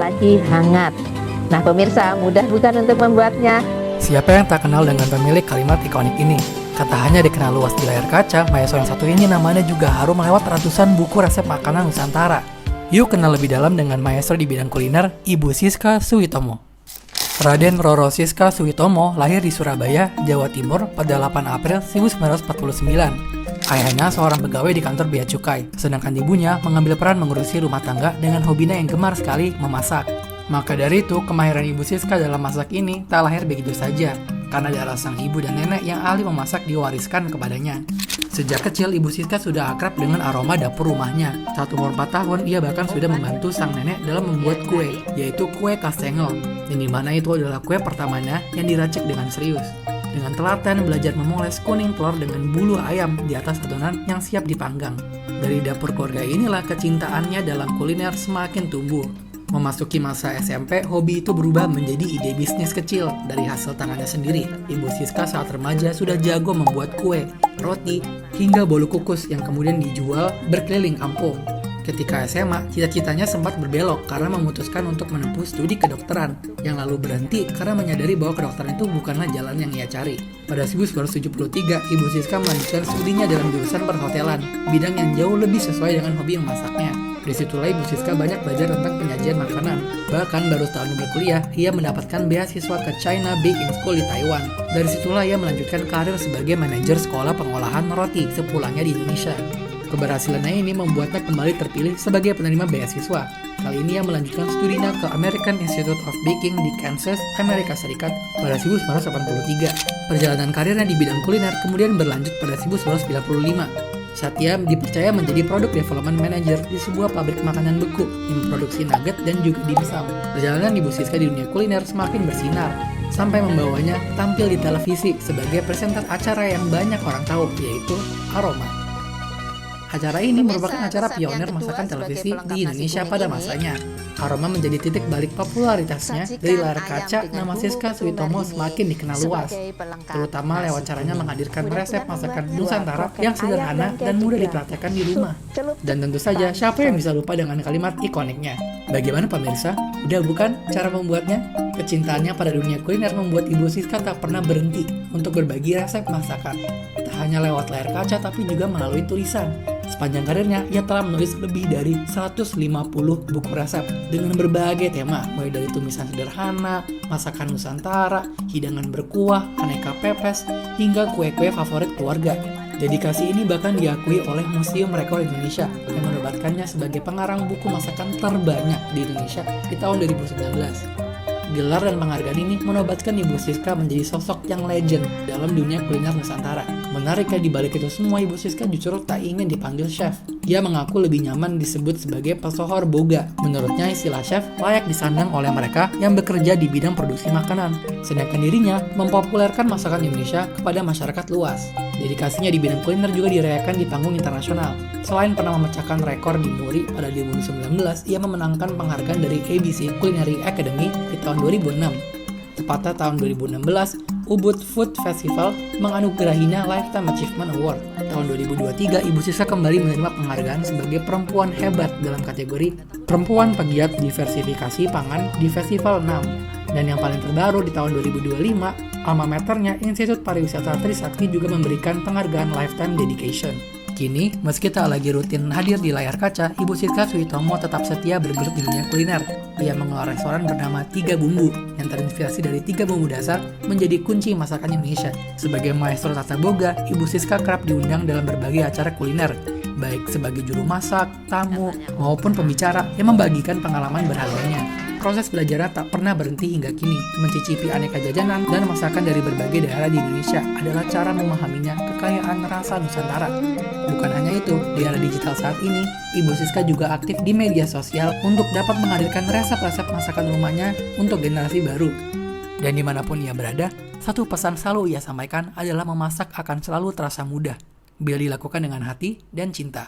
lagi hangat. Nah pemirsa, mudah bukan untuk membuatnya? Siapa yang tak kenal dengan pemilik kalimat ikonik ini? Kata hanya dikenal luas di layar kaca, maestro yang satu ini namanya juga harum melewat ratusan buku resep makanan Nusantara. Yuk kenal lebih dalam dengan maestro di bidang kuliner, Ibu Siska Suitomo. Raden Roro Siska Suitomo lahir di Surabaya, Jawa Timur pada 8 April 1949. Ayahnya seorang pegawai di kantor bea cukai, sedangkan ibunya mengambil peran mengurusi rumah tangga dengan hobinya yang gemar sekali memasak. Maka dari itu, kemahiran Ibu Siska dalam masak ini tak lahir begitu saja, karena darah sang ibu dan nenek yang ahli memasak diwariskan kepadanya. Sejak kecil, Ibu Siska sudah akrab dengan aroma dapur rumahnya. Saat umur 4 tahun, ia bahkan sudah membantu sang nenek dalam membuat kue, yaitu kue kastengel, yang dimana itu adalah kue pertamanya yang diracik dengan serius. Dengan telaten belajar memoles kuning telur dengan bulu ayam di atas adonan yang siap dipanggang. Dari dapur keluarga inilah kecintaannya dalam kuliner semakin tumbuh. Memasuki masa SMP, hobi itu berubah menjadi ide bisnis kecil dari hasil tangannya sendiri. Ibu Siska saat remaja sudah jago membuat kue, roti, hingga bolu kukus yang kemudian dijual berkeliling kampung. Ketika SMA, cita-citanya sempat berbelok karena memutuskan untuk menempuh studi kedokteran, yang lalu berhenti karena menyadari bahwa kedokteran itu bukanlah jalan yang ia cari. Pada 1973, Ibu Siska melanjutkan studinya dalam jurusan perhotelan, bidang yang jauh lebih sesuai dengan hobi memasaknya. Disitulah Ibu Siska banyak belajar tentang penyajian makanan. Bahkan baru setahun berkuliah, ia mendapatkan beasiswa ke China Baking School di Taiwan. Dari situlah ia melanjutkan karir sebagai manajer sekolah pengolahan roti sepulangnya di Indonesia. Keberhasilannya ini membuatnya kembali terpilih sebagai penerima beasiswa. Kali ini ia melanjutkan studinya ke American Institute of Baking di Kansas, Amerika Serikat pada 1983. Perjalanan karirnya di bidang kuliner kemudian berlanjut pada 1995. Saat ia dipercaya menjadi Product Development Manager di sebuah pabrik makanan beku yang memproduksi nugget dan juga dimsum. Perjalanan Ibu Siska di dunia kuliner semakin bersinar, sampai membawanya tampil di televisi sebagai presenter acara yang banyak orang tahu, yaitu Aroma. Acara ini merupakan acara pionir masakan televisi di Indonesia pada masanya. Aroma menjadi titik balik popularitasnya. Dari layar kaca, nama Siska Suitomo semakin dikenal luas, terutama lewat caranya menghadirkan resep masakan Nusantara yang sederhana dan mudah dipraktekkan di rumah. Dan tentu saja, siapa yang bisa lupa dengan kalimat ikoniknya? Bagaimana pemirsa? Udah bukan cara membuatnya? Kecintaannya pada dunia kuliner membuat Ibu Siska tak pernah berhenti untuk berbagi resep masakan. Tak hanya lewat layar kaca, tapi juga melalui tulisan. Sepanjang karirnya, ia telah menulis lebih dari 150 buku resep dengan berbagai tema, mulai dari tumisan sederhana, masakan Nusantara, hidangan berkuah, aneka pepes, hingga kue-kue favorit keluarga. Dedikasi ini bahkan diakui oleh Museum Rekor Indonesia yang menobatkannya sebagai pengarang buku masakan terbanyak di Indonesia di tahun 2019. Gelar dan penghargaan ini menobatkan Ibu Siska menjadi sosok yang legend dalam dunia kuliner Nusantara. Menariknya di balik itu semua, Ibu Siska justru tak ingin dipanggil chef. Ia mengaku lebih nyaman disebut sebagai pesohor boga. Menurutnya istilah chef layak disandang oleh mereka yang bekerja di bidang produksi makanan. Sedangkan dirinya mempopulerkan masakan Indonesia kepada masyarakat luas. Dedikasinya di bidang kuliner juga dirayakan di panggung internasional. Selain pernah memecahkan rekor di Muri pada 2019, ia memenangkan penghargaan dari ABC Culinary Academy di tahun 2006. Tepatnya tahun 2016, Ubud Food Festival menganugerahinya Lifetime Achievement Award. Tahun 2023, Ibu Siska kembali menerima penghargaan sebagai perempuan hebat dalam kategori Perempuan Pegiat Diversifikasi Pangan di Festival 6. Dan yang paling terbaru di tahun 2025, alma maternya Institut Pariwisata Trisakti juga memberikan penghargaan Lifetime Dedication. Kini, meski tak lagi rutin hadir di layar kaca, Ibu Siska Suitomo tetap setia bergelut di dunia kuliner. Ia mengelola restoran bernama Tiga Bumbu, yang terinspirasi dari 3 bumbu dasar menjadi kunci masakan Indonesia. Sebagai maestro tata boga, Ibu Siska kerap diundang dalam berbagai acara kuliner, baik sebagai juru masak, tamu, maupun pembicara yang membagikan pengalaman berharganya. Proses belajarnya tak pernah berhenti hingga kini. Mencicipi aneka jajanan dan masakan dari berbagai daerah di Indonesia adalah cara memahaminya kekayaan rasa Nusantara. Bukan hanya itu, di era digital saat ini, Ibu Siska juga aktif di media sosial untuk dapat menghadirkan resep-resep masakan rumahnya untuk generasi baru. Dan dimanapun ia berada, satu pesan selalu ia sampaikan adalah memasak akan selalu terasa mudah, bila dilakukan dengan hati dan cinta.